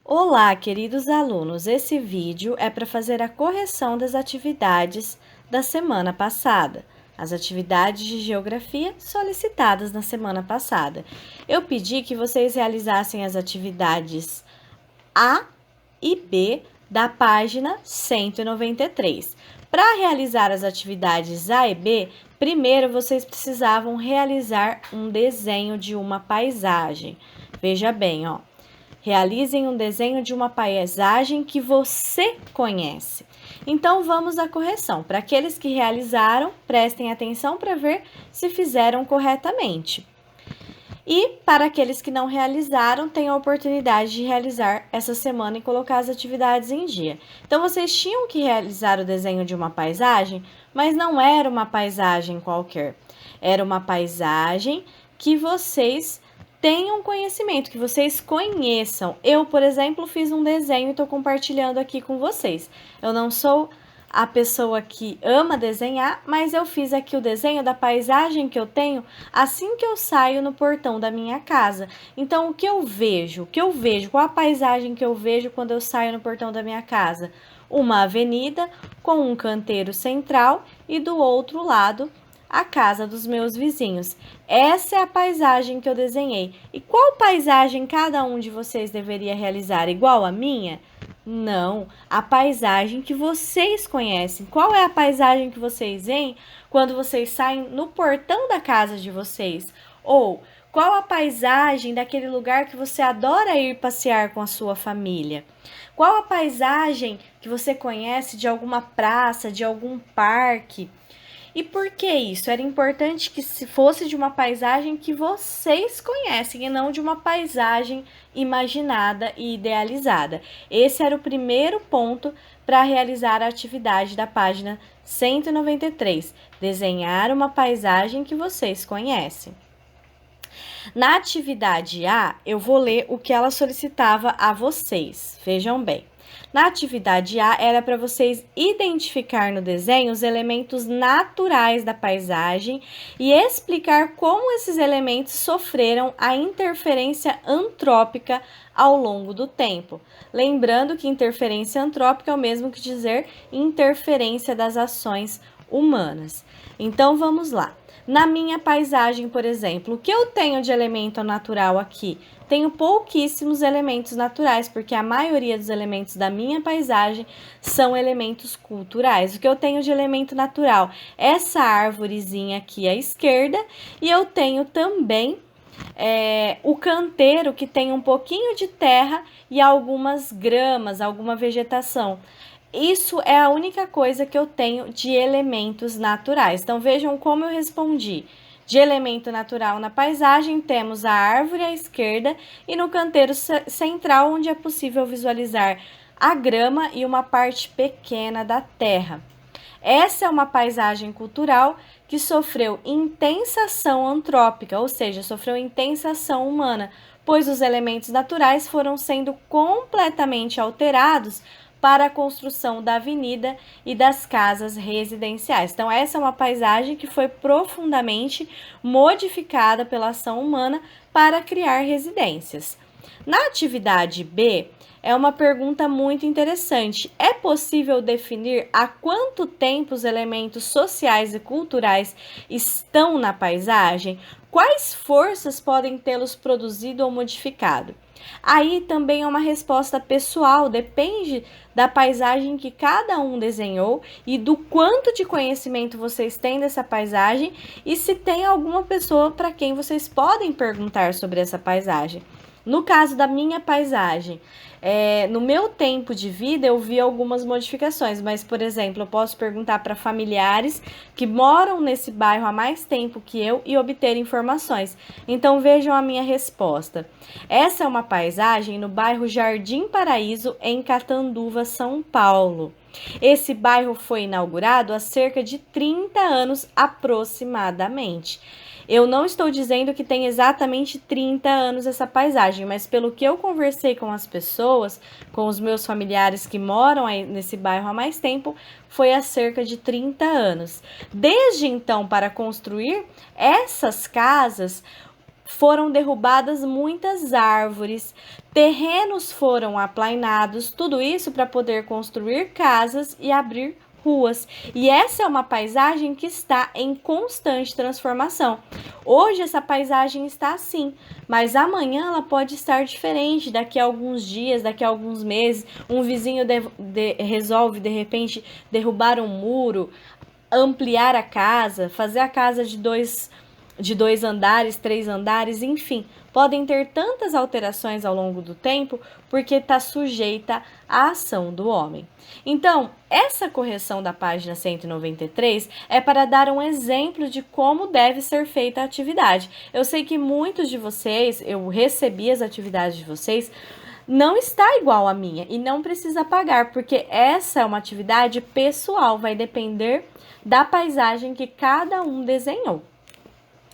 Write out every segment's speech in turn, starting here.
Olá, queridos alunos! Esse vídeo é para fazer a correção das atividades da semana passada, as atividades de geografia solicitadas na semana passada. Eu pedi que vocês realizassem as atividades A e B da página 193. Para realizar as atividades A e B, primeiro vocês precisavam realizar um desenho de uma paisagem. Veja bem, ó. Realizem um desenho de uma paisagem que você conhece. Então, vamos à correção. Para aqueles que realizaram, prestem atenção para ver se fizeram corretamente. E para aqueles que não realizaram, tenham a oportunidade de realizar essa semana e colocar as atividades em dia. Então, vocês tinham que realizar o desenho de uma paisagem, mas não era uma paisagem qualquer. Era uma paisagem que vocês tenham conhecimento, que vocês conheçam. Eu, por exemplo, fiz um desenho e estou compartilhando aqui com vocês. Eu não sou a pessoa que ama desenhar, mas eu fiz aqui o desenho da paisagem que eu tenho assim que eu saio no portão da minha casa. Então, o que eu vejo? Qual a paisagem que eu vejo quando eu saio no portão da minha casa? Uma avenida com um canteiro central e do outro lado a casa dos meus vizinhos. Essa é a paisagem que eu desenhei. E qual paisagem cada um de vocês deveria realizar? Igual a minha? Não, a paisagem que vocês conhecem. Qual é a paisagem que vocês veem quando vocês saem no portão da casa de vocês? Ou qual a paisagem daquele lugar que você adora ir passear com a sua família? Qual a paisagem que você conhece de alguma praça, de algum parque? E por que isso? Era importante que se fosse de uma paisagem que vocês conhecem e não de uma paisagem imaginada e idealizada. Esse era o primeiro ponto para realizar a atividade da página 193, desenhar uma paisagem que vocês conhecem. Na atividade A, eu vou ler o que ela solicitava a vocês. Vejam bem. Na atividade A, era para vocês identificar no desenho os elementos naturais da paisagem e explicar como esses elementos sofreram a interferência antrópica ao longo do tempo. Lembrando que interferência antrópica é o mesmo que dizer interferência das ações humanas. Então, vamos lá. Na minha paisagem, por exemplo, o que eu tenho de elemento natural aqui? Tenho pouquíssimos elementos naturais, porque a maioria dos elementos da minha paisagem são elementos culturais. O que eu tenho de elemento natural? Essa árvorezinha aqui à esquerda, e eu tenho também o canteiro, que tem um pouquinho de terra e algumas gramas, alguma vegetação. Isso é a única coisa que eu tenho de elementos naturais. Então, vejam como eu respondi. De elemento natural na paisagem, temos a árvore à esquerda e no canteiro central, onde é possível visualizar a grama e uma parte pequena da terra. Essa é uma paisagem cultural que sofreu intensa ação antrópica, ou seja, sofreu intensa ação humana, pois os elementos naturais foram sendo completamente alterados para a construção da avenida e das casas residenciais. Então, essa é uma paisagem que foi profundamente modificada pela ação humana para criar residências. Na atividade B, é uma pergunta muito interessante. É possível definir há quanto tempo os elementos sociais e culturais estão na paisagem? Quais forças podem tê-los produzido ou modificado? Aí também é uma resposta pessoal, depende da paisagem que cada um desenhou e do quanto de conhecimento vocês têm dessa paisagem e se tem alguma pessoa para quem vocês podem perguntar sobre essa paisagem. No caso da minha paisagem, no meu tempo de vida eu vi algumas modificações, mas, por exemplo, eu posso perguntar para familiares que moram nesse bairro há mais tempo que eu e obter informações. Então, vejam a minha resposta. Essa é uma paisagem no bairro Jardim Paraíso, em Catanduva, São Paulo. Esse bairro foi inaugurado há cerca de 30 anos aproximadamente. Eu não estou dizendo que tem exatamente 30 anos essa paisagem, mas pelo que eu conversei com as pessoas, com os meus familiares que moram aí nesse bairro há mais tempo, foi há cerca de 30 anos. Desde então, para construir essas casas, foram derrubadas muitas árvores, terrenos foram aplainados, tudo isso para poder construir casas e abrir ruas. E essa é uma paisagem que está em constante transformação. Hoje essa paisagem está assim, mas amanhã ela pode estar diferente. Daqui a alguns dias, daqui a alguns meses, um vizinho resolve de repente derrubar um muro, ampliar a casa, fazer a casa de dois andares, 3 andares, enfim. Podem ter tantas alterações ao longo do tempo porque está sujeita à ação do homem. Então, essa correção da página 193 é para dar um exemplo de como deve ser feita a atividade. Eu sei que muitos de vocês, eu recebi as atividades de vocês, não está igual à minha e não precisa pagar, porque essa é uma atividade pessoal, vai depender da paisagem que cada um desenhou.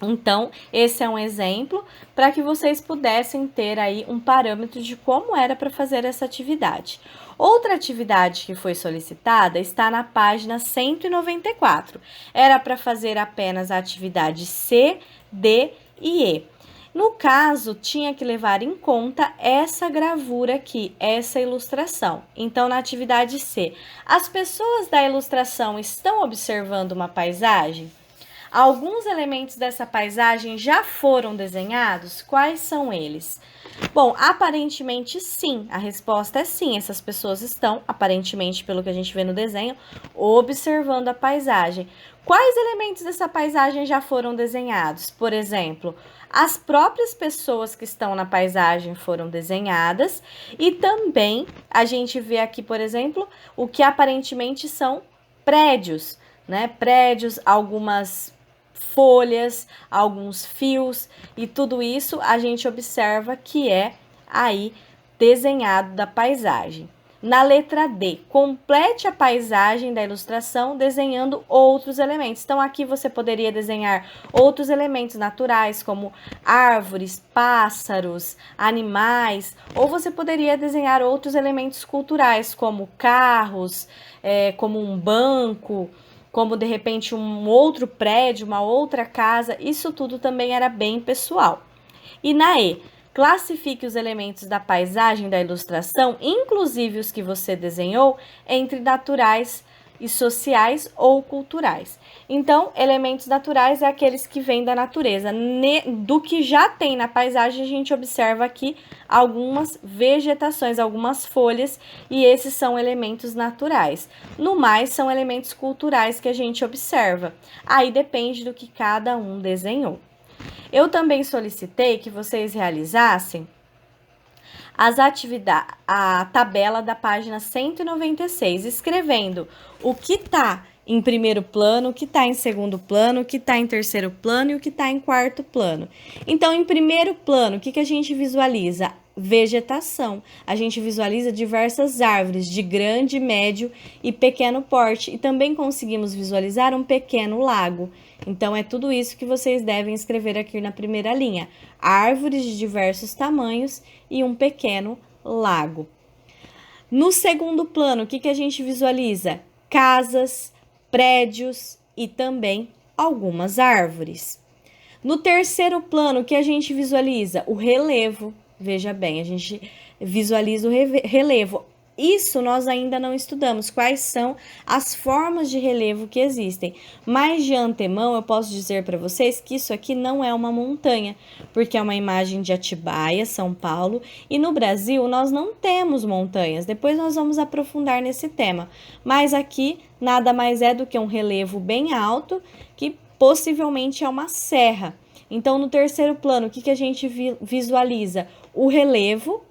Então, esse é um exemplo para que vocês pudessem ter aí um parâmetro de como era para fazer essa atividade. Outra atividade que foi solicitada está na página 194. Era para fazer apenas a atividade C, D e E. No caso, tinha que levar em conta essa gravura aqui, essa ilustração. Então, na atividade C, as pessoas da ilustração estão observando uma paisagem? Alguns elementos dessa paisagem já foram desenhados? Quais são eles? Bom, aparentemente sim, a resposta é sim, essas pessoas estão, aparentemente pelo que a gente vê no desenho, observando a paisagem. Quais elementos dessa paisagem já foram desenhados? Por exemplo, as próprias pessoas que estão na paisagem foram desenhadas e também a gente vê aqui, por exemplo, o que aparentemente são prédios, né? Prédios, algumas folhas, alguns fios e tudo isso a gente observa que é aí desenhado da paisagem. Na letra D, complete a paisagem da ilustração desenhando outros elementos. Então, aqui você poderia desenhar outros elementos naturais, como árvores, pássaros, animais, ou você poderia desenhar outros elementos culturais, como carros, como um banco, como de repente um outro prédio, uma outra casa, isso tudo também era bem pessoal. E na E, classifique os elementos da paisagem da ilustração, inclusive os que você desenhou, entre naturais e sociais ou culturais. Então, elementos naturais é aqueles que vêm da natureza. Do que já tem na paisagem, a gente observa aqui algumas vegetações, algumas folhas, e esses são elementos naturais. No mais, são elementos culturais que a gente observa. Aí depende do que cada um desenhou. Eu também solicitei que vocês realizassem a tabela da página 196, escrevendo o que está em primeiro plano, o que está em segundo plano, o que está em terceiro plano e o que está em quarto plano. Então, em primeiro plano, o que a gente visualiza? Vegetação. A gente visualiza diversas árvores de grande, médio e pequeno porte e também conseguimos visualizar um pequeno lago. Então, é tudo isso que vocês devem escrever aqui na primeira linha. Árvores de diversos tamanhos e um pequeno lago. No segundo plano, o que a gente visualiza? Casas, prédios e também algumas árvores. No terceiro plano, o que a gente visualiza? O relevo. Veja bem, a gente visualiza o relevo. Isso nós ainda não estudamos, quais são as formas de relevo que existem. Mas de antemão eu posso dizer para vocês que isso aqui não é uma montanha, porque é uma imagem de Atibaia, São Paulo, e no Brasil nós não temos montanhas. Depois nós vamos aprofundar nesse tema. Mas aqui nada mais é do que um relevo bem alto, que possivelmente é uma serra. Então, no terceiro plano, o que a gente visualiza? O relevo,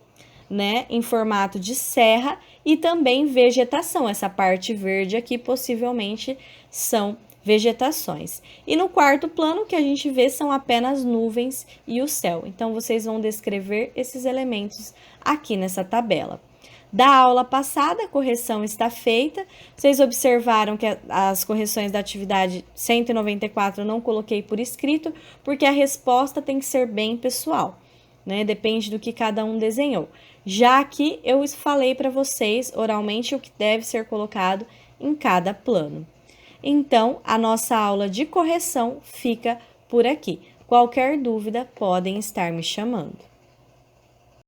né, em formato de serra e também vegetação. Essa parte verde aqui possivelmente são vegetações. E no quarto plano, o que a gente vê são apenas nuvens e o céu. Então, vocês vão descrever esses elementos aqui nessa tabela. Da aula passada, a correção está feita. Vocês observaram que as correções da atividade 194 eu não coloquei por escrito, porque a resposta tem que ser bem pessoal, né? Depende do que cada um desenhou. Já aqui eu falei para vocês oralmente o que deve ser colocado em cada plano. Então, a nossa aula de correção fica por aqui. Qualquer dúvida, podem estar me chamando.